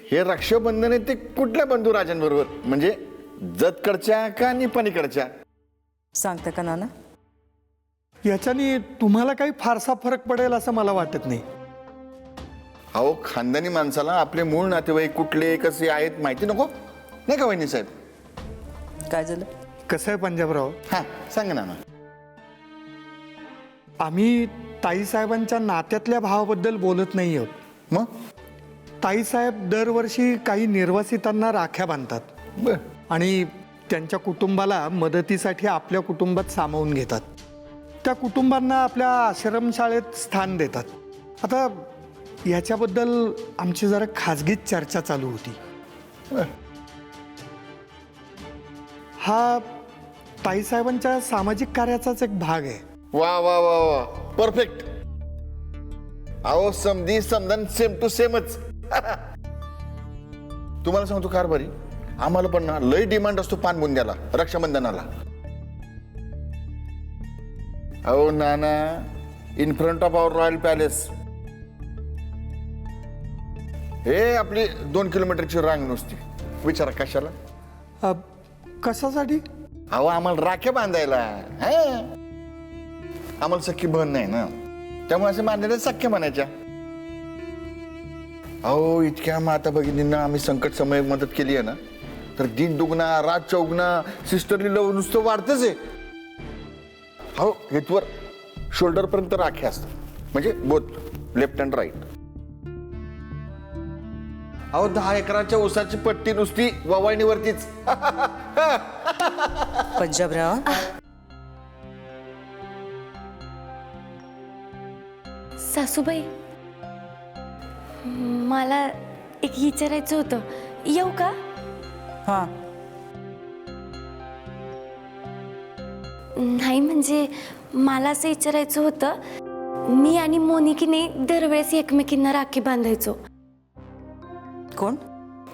हे रक्षाबंधन आहे ते कुठल्या बंधू राजांबरोबर, म्हणजे जतकडच्या का निपाणीकडच्या? सांगता का नाना? याच्याने तुम्हाला काही फारसा फरक पडेल असं मला वाटत नाही. अहो, खानदानी माणसाला आपले मूळ नातेवाईक कुठले कसे आहेत माहिती नको नाही का वहिनी साहेब? काय झालं? कसं आहे पंजाबराव, हा सांगा ना. आम्ही ताईसाहेबांच्या नात्यातल्या भावाबद्दल बोलत नाही आहोत. मग ताईसाहेब दरवर्षी काही निर्वासितांना राख्या बांधतात बर, आणि त्यांच्या कुटुंबाला मदतीसाठी आपल्या कुटुंबात सामावून घेतात. त्या कुटुंबांना आपल्या आश्रमशाळेत स्थान देतात. आता याच्याबद्दल आमची जरा खाजगीच चर्चा चालू होती. बर. हा ताईसाहेबांच्या सामाजिक कार्याचाच एक भाग आहे. वा वा वा वा, परफेक्ट. अहो, समधी समधन सेम टू सेमच. तुम्हाला सांगतो कारभारी, आम्हाला पण ना लय डिमांड असतो पानबुंद्याला रक्षाबंधनाला. अहो नाना, in front of our royal palace, हे आपली 2 किलोमीटरची रांग नुसती. विचारा कशाला? कशासाठी? अहो, आम्हाला राख्या बांधायला. आम्हाला सख्खी बहीण नाही ना, त्यामुळे असे बांधलेल्या सख्या म्हणायच्या. अहो, इतक्या माता भगिनींना आम्ही संकट समय मदत केली आहे ना, तर दिन दुगना रात चौगना सिस्टरली लव नुसतं वाढतच आहे. अहो, हेतवर शोल्डर पर्यंत राख्या असतात, म्हणजे बोथ लेफ्ट अँड राईट. अहो, 10 एकराच्या ऊसाची पट्टी नुसती ववाळणीवरतीच. पंजाबराव, सासूबाई, मला एक विचारायचं होतं, येऊ का? हां. नाही म्हणजे मला असं विचारायचं होतं, मी आणि मोनिकीने दरवेळेस एकमेकींना राखी बांधायचो. कोण?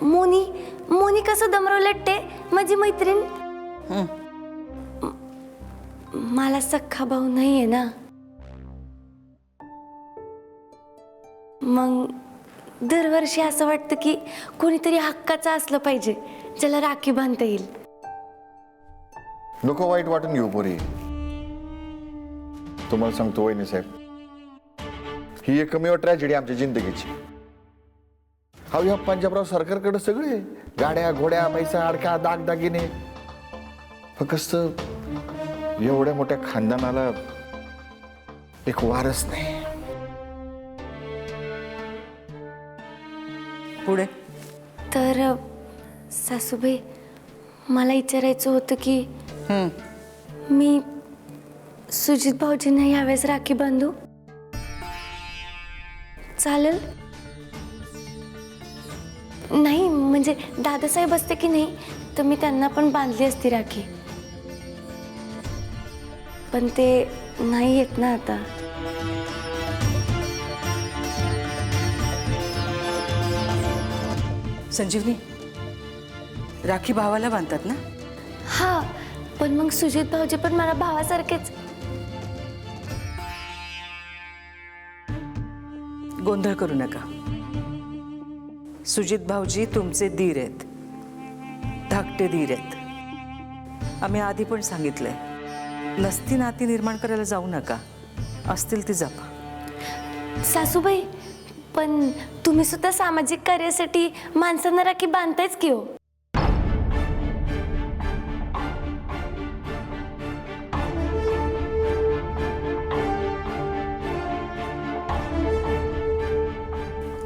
मोनी कसं दमरवलट्टे माझी मैत्रीण. मला सख्खा भाऊ नाहीये ना, मग दरवर्षी असं वाटतं की कोणीतरी हक्काचं असलं पाहिजे ज्याला राखी बांधता येईल. नको वाईट वाटून घेऊ पोरी. तुम्हाला सांगतो वहिनी साहेब, ही एकमेव ट्रॅजेडी आमच्या जिंदगीची. हा, ह्या पंजाबराव सरकारकडे सगळे गाड्या घोड्या पैसा अडका दागदागिने, फक्त एवढ्या मोठ्या खानदानाला एक वारस नाही. पुढे? तर सासूबाई, मला विचारायचं होतं की मी सुजित भाऊजींना यावेळेस राखी बांधू चालेल? नाही म्हणजे दादासाहेब असते की नाही तर मी त्यांना पण बांधली असती राखी, पण ते नाही येत ना आता. संजीवनी, राखी भावाला बांधतात ना? हा, पण मग सुजित भाऊजी पण मला भावासारखेच. गोंधळ करू नका. सुजित भाऊजी तुमचे दीर आहेत, धाकटे दीर आहेत. आम्ही आधी पण सांगितलंय, नसती नाती निर्माण करायला जाऊ नका, असतील ती जपा. सासूबाई, पण तुम्ही सुद्धा सामाजिक कार्यासाठी माणसांना राखी बांधतायच की हो.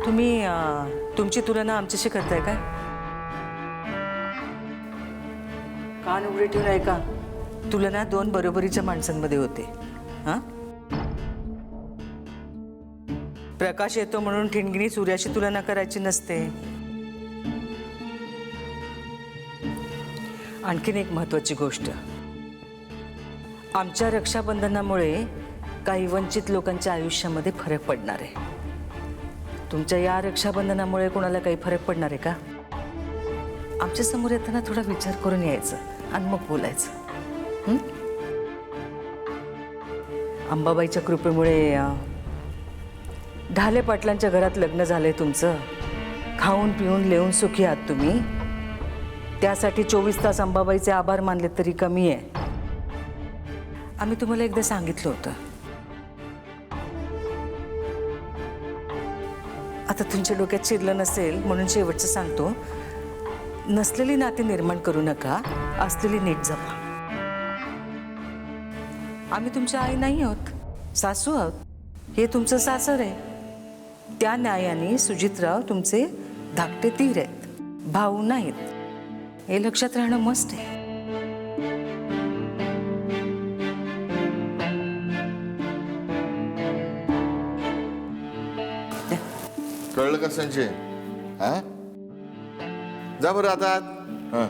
तुम्ही तुमची तुलना आमच्याशी करताय काय? कान उघडे ठेवून ऐका. तुलना 2 बरोबरीच्या माणसांमध्ये होते. हां, प्रकाश येतो म्हणून ठिणगिणी सूर्याशी तुलना करायची नसते. आणखीन एक महत्त्वाची गोष्ट, आमच्या रक्षाबंधनामुळे काही वंचित लोकांच्या आयुष्यामध्ये फरक पडणार आहे. तुमच्या या रक्षाबंधनामुळे कोणाला काही फरक पडणार आहे का? आमच्या समोर येताना थोडा विचार करून यायचं आणि मग बोलायचं. अंबाबाईच्या कृपेमुळे ढाले पाटलांच्या घरात लग्न झालंय तुमचं. खाऊन पिऊन लेऊन सुखी आहात तुम्ही. त्यासाठी 24 तास अंबाबाईचे आभार मानले तरी कमी आहे. आम्ही तुम्हाला एकदा सांगितलं होतं. आता तुमच्या डोक्यात शिरलं नसेल म्हणून शेवटचं सांगतो. नसलेली नाती निर्माण करू नका, असलेली नीट जपा. आम्ही तुमच्या आई नाही आहोत, सासू आहोत. हे तुमचं सासर आहे. त्या न्यायाने सुजितराव तुमचे धाकटे तीर आहेत, भाऊ नाहीत. हे लक्षात राहणं मस्त आहे. कळलं का संजय? हा, जा बरं आता आत. हा.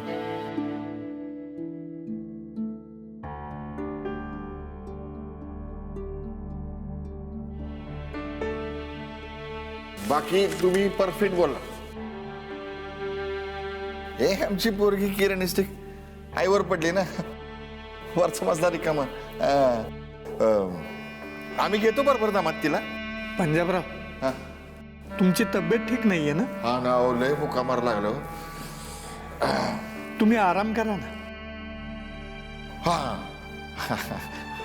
बाकी तुम्ही परफेक्ट बोला. हे आमची पोरगी किरण इस्टिक आईवर पडली ना, वर समजदारी कामा. आम्ही घेतो बरोबर दामात तिला. पंजाबराव, हा तुमची तब्येत ठीक नाहीये ना? हा ना, लय मुका मार लागलो. तुम्ही आराम करा ना. हा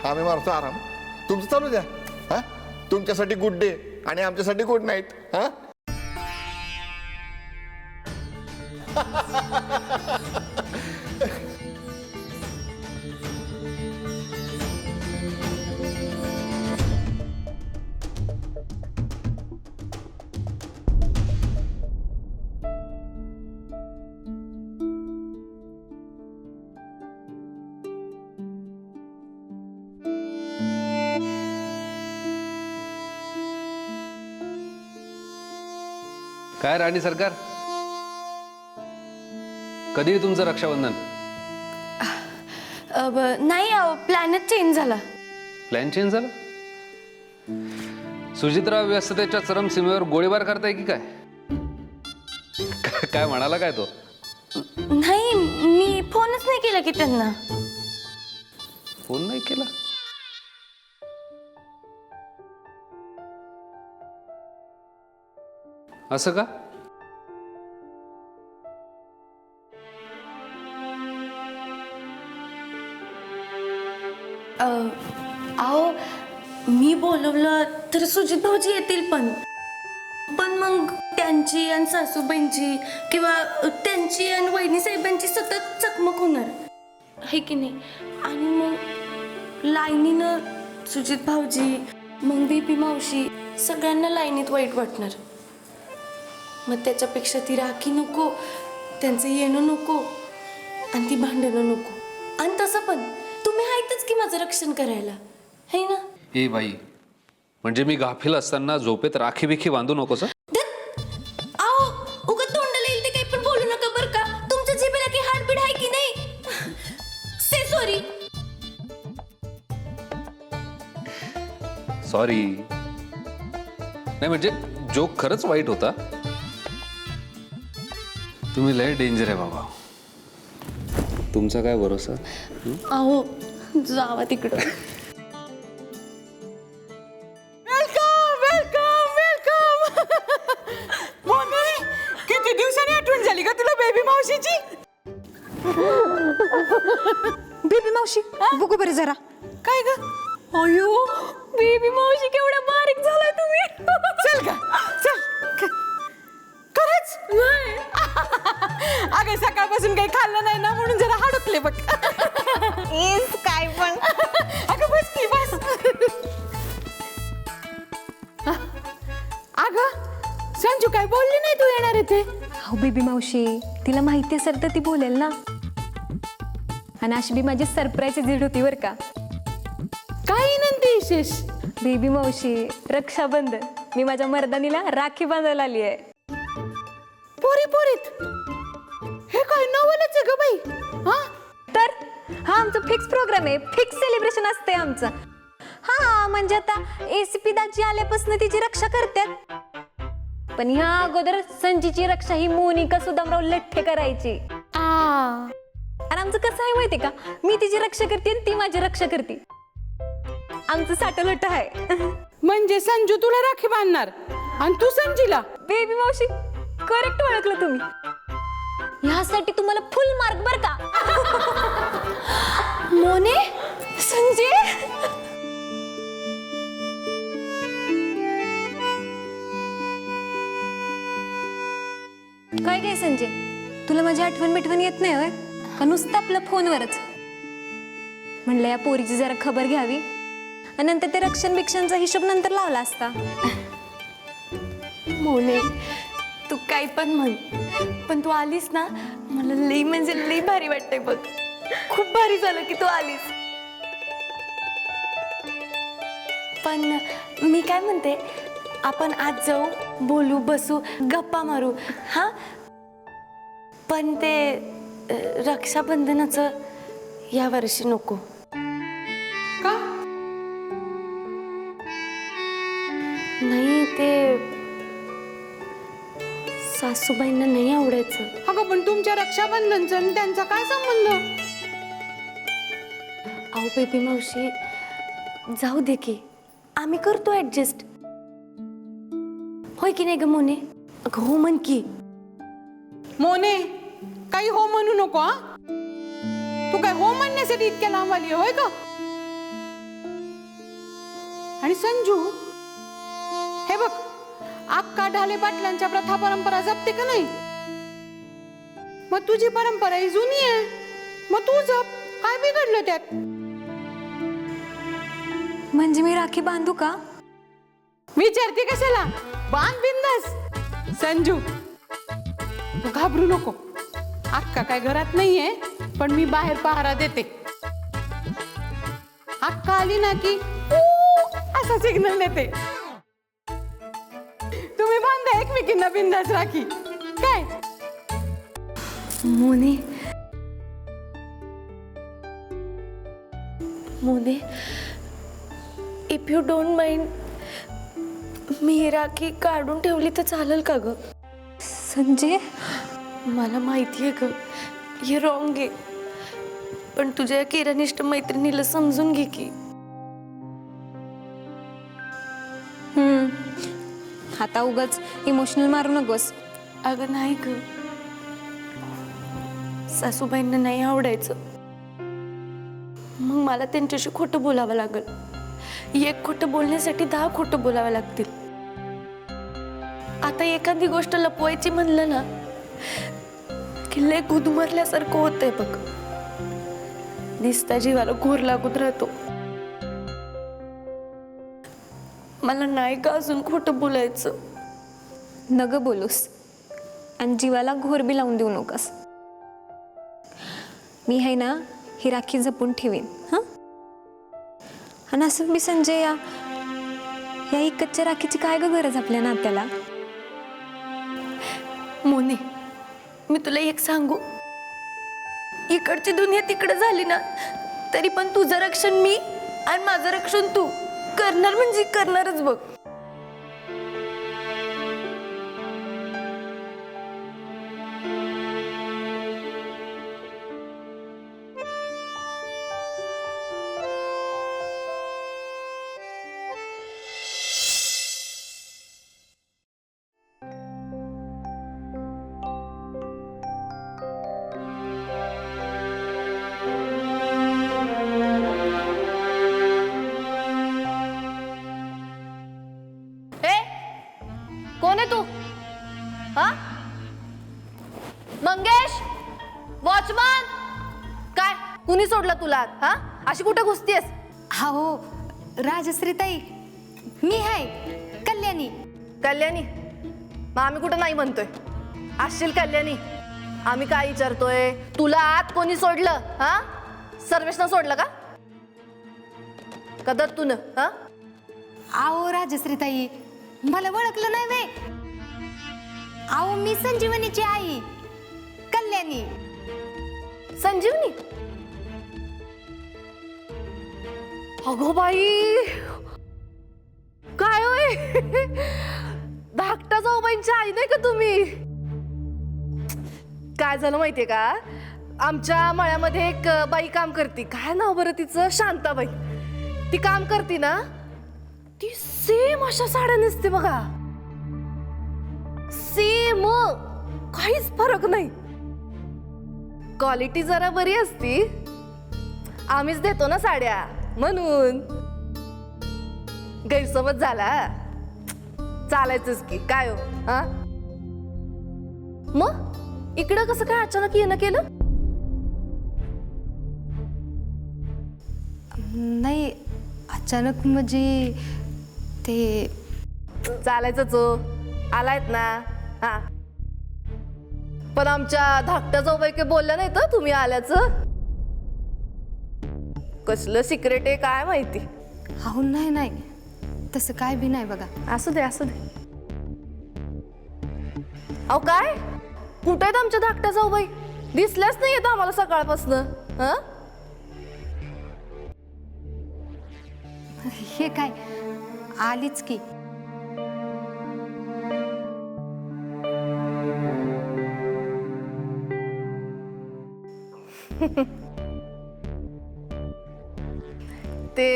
आम्ही मारतो आराम, तुमचं चालू द्या. हा, तुमच्यासाठी गुड डे आणि आमच्यासाठी गुड नाईट. हा, काय राणी सरकार, कधी आहे तुमचं रक्षाबंधन? नाही, प्लॅनच चेंज झाला. प्लॅन चेंज झाला? सुजितराव व्यस्ततेच्या चरम सीमेवर गोळीबार करताय की काय? काय म्हणाला काय तो? नाही, मी फोनच नाही केला की त्यांना. फोन नाही केला? असं का? अहो, मी बोलवलं तर सुजित भाऊजी येतील, पण मग त्यांची आणि सासूबाईंची किंवा त्यांची आणि वहिनी साहेबांची सतत चकमक होणार आहे की नाही. आणि मग लाईनीनं सुजित भाऊजी, मग बीपी मावशी, सगळ्यांना लाईनीत वाईट वाटणार. मग त्याच्यापेक्षा ती राखी नको, त्यांचं येणं नको आणि ती भांडणं नको. आणि तसं पण तुम्ही आहेतच की माझं रक्षण करायला, है ना? ए बाई, म्हणजे मी गाफील असताना झोपेत राखी बिखी बांधू नकोस? आओ, उगाच तोंडाला येईल ते काही पण बोलू नका बरं का. तुमच्या जिभेला की हाडबीड आहे की नाही? से सॉरी. सॉरी नाही, म्हणजे जोक खरंच वाईट होता. तुम्ही लय डेंजर आहे बाबा. तुमचा काय भरोसा? आओ, जावा तिकडं. Welcome welcome welcome. मोनी, किती दिवसांनी आठवण झाली का तुला बेबी मावशीची? बेबी मावशी बघू बरं जरा. काय ग? अयो, बेबी मावशी केवढ्या बारीक झालाय तुम्ही. चल का, चल. खरंच? अगं, सकाळपासून काही खाल्लं नाही ना, म्हणून जरा हडकले बघ. इस काय पण. अगं बस की बस. अगं संजू काय बोलली नाही तू येणार आहे ते? हो बेबी मावशी, तिला माहिती असेल तर ती बोलेल ना. आणि अशी बी माझी सरप्राईज झीड होती बर का. काय नंदी विशेष? बेबी मावशी, रक्षाबंधन, मी माझ्या मर्दानीला राखी बांधायला आली आहे. पोरी पोरीत हे काय नवलच आहे ग बाई. हा, तर हा आमचा फिक्स प्रोग्राम आहे, फिक्स सेलिब्रेशन असते आमचं. हा म्हणजे आता एसीपी दाजी आल्यापासून तिची रक्षा करतात, पण ह्या अगोदर संजीची रक्षा ही मोनिका सुदामराव लठ्ठे करायची. आणि आमचं कसं आहे माहितीये का, मी तिची रक्षा करते आणि ती माझी रक्षा करते. आमचं साठलट आहे. म्हणजे संजू तुला राखी बांधणार आणि तू संजीला? बेबी मावशी, करेक्ट ओळखलं तुम्ही. ह्यासाठी तुम्हाला फुल मार्क बर का. मोने, संजय, काय काय संजय, तुला माझी आठवण येत नाही होय का नुसतं आपलं फोनवरच? म्हणलं या पोरीची जरा खबर घ्यावी आणि नंतर ते रक्षण बिक्षणचा हिशोब नंतर लावला असता. मोने, तू काय पण म्हण, पण तू आलीस ना, मला लई म्हणजे लई भारी वाटतंय बघ. खूप भारी झालं की तू आलीस. पण मी काय म्हणते, आपण आज जाऊ, बोलू, बसू, गप्पा मारू, हा? पण ते रक्षाबंधनाचं या वर्षी नको. का? नाही, ते सासूबाईंना नाही आवडायचं. अगं पण तुमच्या रक्षाबंधनचा आणि त्यांचा काय संबंध? अहो बेबी मावशी, जाऊ दे की, आम्ही करतो ऍडजस्ट. होय की नाही ग मोने? अगं हो म्हण की. मोने, काही हो म्हणू नको हा. तू काय हो म्हणण्यासाठी इतक्या लांब आली होय का? आणि संजू, हे बघ, अक्का ढाले पाटलांच्या प्रथा परंपरा जपते का नाही? मग तुझी परंपरा ही जुनी आहे, मग तू जप. काय बिघडलं त्यात? म्हणजे मी राखी बांधू का? विचारते कशाला? बांध बिंदास. संजू, तू घाबरू नको. अक्का काय घरात नाहीये, पण मी बाहेर पहारा देते. अक्का आली ना की असा सिग्नल देते. तुम्ही बांधा एकमेकींना बिंदास राखी. काय? मोने, मोने, इफ यू डोंट माइंड, मी ही राखी काढून ठेवली तर चालेल का ग? संजय, मला माहिती आहे ग, हे रॉंग आहे, पण तुझ्या किरणिष्ठ मैत्रिणीला समजून घे की. आता उगाच इमोशनल मारू नकोस. अगं नाही ग, सासूबाईंना नाही आवडायचं, मग मला त्यांच्याशी खोटं बोलावं लागल. एक खोटं बोलण्यासाठी 10 खोटं बोलावं लागतील. आता एखादी गोष्ट लपवायची म्हणलं ना की लय गुदमरल्यासारखं होतंय बघ. दिसता जीवाला घोर लागून राहतो. मला नाही का अजून खोटं बोलायचं. नग बोलूस आणि जीवाला घोर बी लावून देऊ नकोस. मी आहे ना, ही राखी जपून ठेवीन. हा, आणि असं मी संजय, या इकतच्या राखीची काय ग गरज आपल्या नात्याला? मोने, मी तुला एक सांगू, इकडची दुनिया तिकडे झाली ना, तरी पण तुझं रक्षण मी आणि माझं रक्षण तू करणार म्हणजे करणारच बघ. कोण आहे तू? हा, मंगेश, वॉचमन, काय कुणी सोडलं तुला? हा, अशी कुठे घुसतीयस? हो राजश्रीताई, मी आहे कल्याणी. कल्याणी? मग आम्ही कुठं नाही म्हणतोय. असशील कल्याणी. आम्ही काय विचारतोय, तुला आत कोणी सोडलं? हा, सर्वेशनं सोडलं का? कदर तू न? हा, आओ राजश्रीताई, मला ओळखलं नाही वे? आओ, मी संजीवनीची आई कल्याणी. संजीवनी? अगो बाई, काय होय, धाकटा जाऊबाईंची आई नाही का तुम्ही? काय झालं माहितीये का, आमच्या मळ्यामध्ये एक बाई काम करते. काय नाव बरं तिचं? शांताबाई. ती काम करते ना, ती सेम अशा साड्या नेसते बघा. सेम मग काहीच फरक नाही. क्वालिटी जरा बरी असती. आम्हीच देतो ना साड्या म्हणून. गैरसमज झाला. चालायचंच की काय हो हा. मग इकडं कसं काय अचानक येणं केलं? नाही अचानक म्हणजे ते चालायचंच हो. आलायत ना हा. पण आमच्या धाकट्या जाऊबाई बोलल्या नाही तर तुम्ही आल्याचं. कसलं सिक्रेट आहे काय माहिती. अहो नाही नाही तसं काय बी नाही बघा. असू दे असू दे. अहो काय कुठे आहेत आमच्या धाकट्या जाऊबाई? दिसल्याच नाही येत आम्हाला सकाळपासून. हा हे काय आलीच की. ते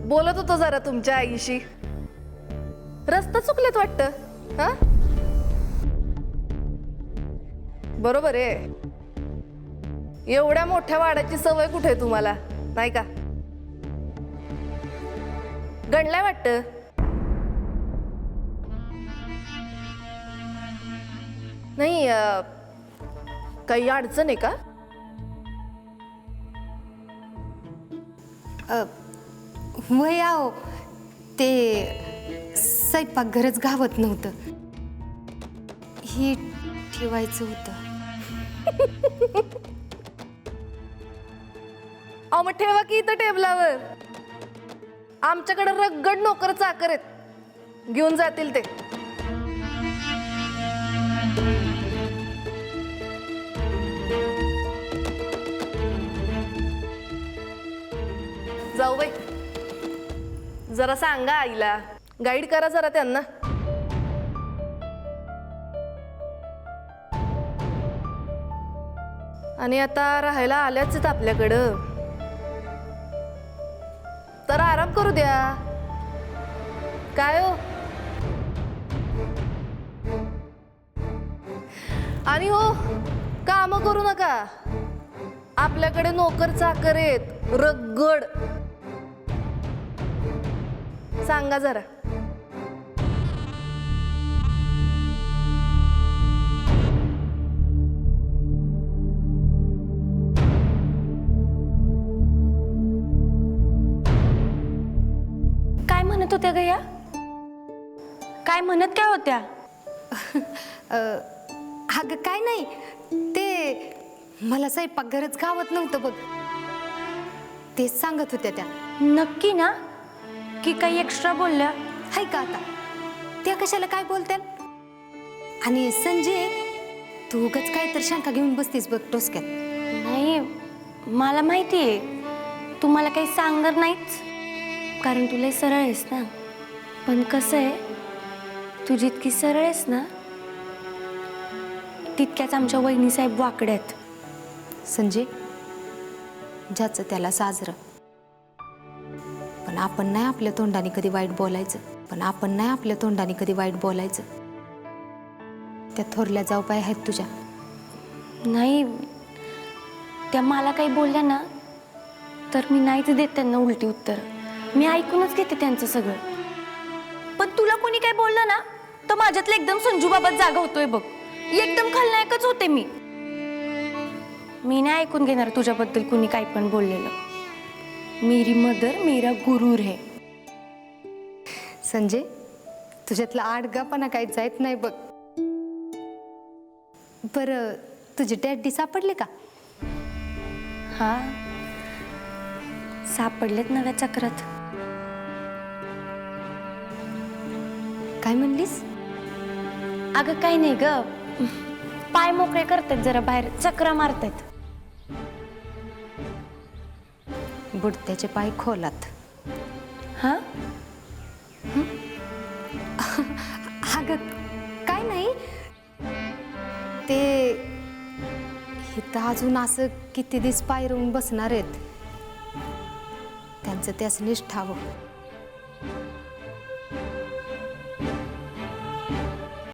बोलत होतो जरा तुमच्या आईशी. रस्ता चुकलेत वाटतं. हा बरोबर आहे. एवढ्या मोठ्या वाड्याची सवय कुठे आहे तुम्हाला नाही का? गणलाय वाटतं. नाही काही अडचण आहे का? वय आहो ते स्वयंपाकघरच गावत नव्हतं. हे ठेवायचं होतं. अहो मग ठेवा की इथं टेबलावर. आमच्याकडे रगड नोकर चाकर आहेत. घेऊन जातील ते. जाऊ बाई जरा सांगा आईला. गाईड करा जरा त्यांना. आणि आता राहायला आल्याच आहेत आपल्याकडं तर आराम करू द्या. काय हो. आणि हो काम करू नका. आपल्याकडे नोकर चाकर आहेत रगड. सांगा जरा. काय म्हणत होत्या गया? काय म्हणत काय होत्या? अगं काय नाही ते मला स्वयंपाकघरच गावत नव्हतं बघ. तेच सांगत होत्या त्या. नक्की ना की काही एक्स्ट्रा बोलल्या? हाय का आता त्या कशाला काय बोलत्याल. आणि संजय तू उगाच काय तर शंका घेऊन बसतीस बघ डोसक्यात. नाही मला माहिती आहे तू मला काही सांगणार नाहीच कारण तू लय सरळ आहेस ना. पण कसं आहे तू जितकी सरळ आहेस ना तितक्याच आमच्या वहिनीसाहेब वाकड्या आहेत. संजय ज्याचं त्याला साजरं. पण आपण नाही आपल्या तोंडाने कधी वाईट बोलायचं. त्या थोरल्या जाऊबाई आहेत तुझ्या. नाही त्या मला काही बोलल्या ना तर मी नाहीच देत त्यांना उलटी उत्तर. मी ऐकूनच घेते त्यांचं सगळं. पण तुला कोणी काय बोललं ना तर माझ्यातलं एकदम संजूबाबत जागा होतोय बघ. एकदम खलनायकच होते मी. मी नाही ऐकून घेणार तुझ्याबद्दल कुणी काही पण बोललेलं. मेरी मदर मेरा गुरूर है. संजय तुझ्यातला आडगापणा काही जायत नाही बघ. बरं तुझे डॅडी सापडले का? हा सापडलेत नव्या चक्रात. काय म्हणलीस? अगं काही नाही ग. पाय मोकळे करतात जरा बाहेर चक्रा मारतात. बुडत्याचे पाय खोलात. हा अगं काय नाही ते इथं अजून असं किती दिवस पायरून बसणार आहेत त्यांचं त्याच निष्ठावं.